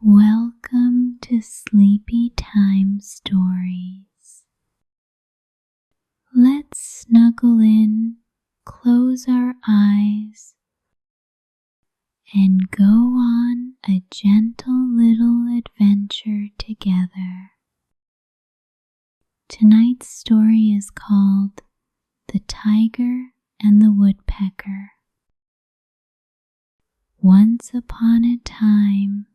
Welcome to Sleepy Time Stories. Let's snuggle in, close our eyes, and go on a gentle little adventure together. Tonight's story is called The Tiger and the Woodpecker. Once upon a time,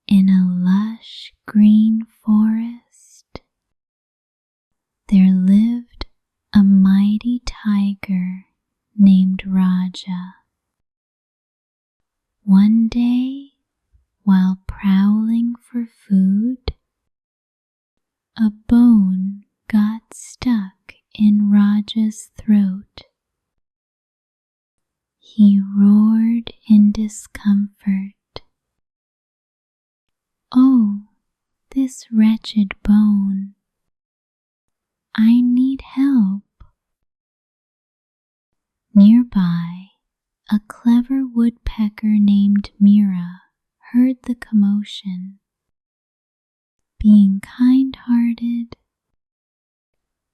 in a lush green forest, there lived a mighty tiger named Raja. One day, while prowling for food, a bone got stuck in Raja's throat. He roared in discomfort. "Oh, this wretched bone! I need help." Nearby, a clever woodpecker named Mira heard the commotion. Being kind-hearted,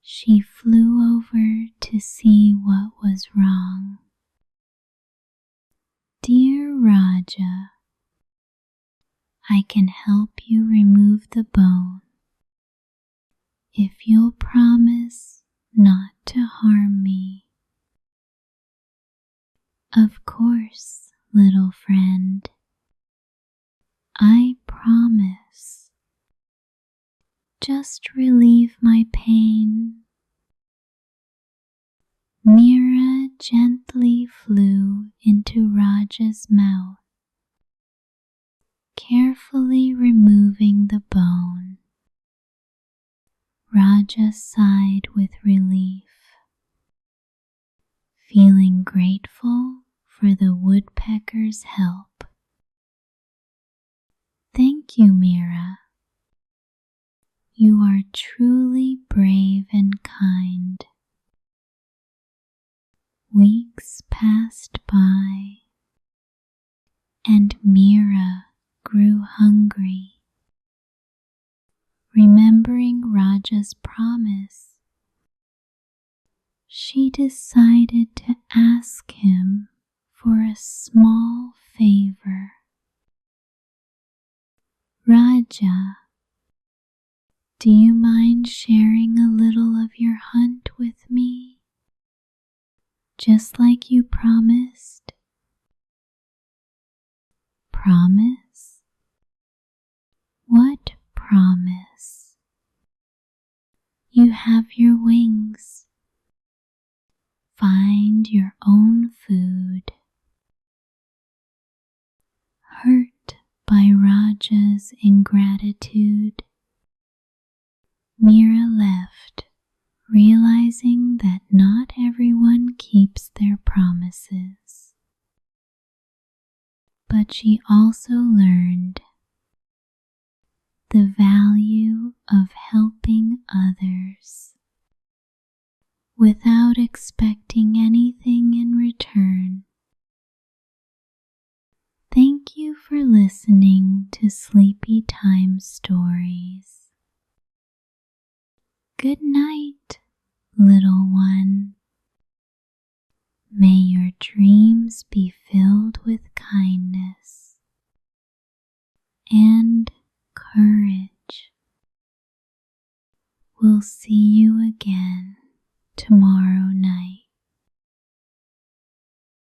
she flew over to see what was wrong. "Dear Raja, I can help you remove the bone if you'll promise not to harm me." "Of course, little friend, I promise. Just relieve my pain." Mira gently flew into Raja's mouth, carefully removing the bone. Raja sighed with relief, feeling grateful for the woodpecker's help. "Thank you, Mira. You are truly brave and kind." Weeks passed by, and Mira grew hungry. Remembering Raja's promise, she decided to ask him for a small favor. "Raja, do you mind sharing a little of your hunt with me, just like you promised?" "Promise? What promise?" "You have your wings. Find your own food." Hurt by Raja's ingratitude, Mira left, realizing that not everyone keeps their promises. But she also learned the value of helping others without expecting anything in return. Thank you for listening to Sleepy Time Stories. Good night, little one. May your dreams be filled with kindness and courage. We'll see you again tomorrow night.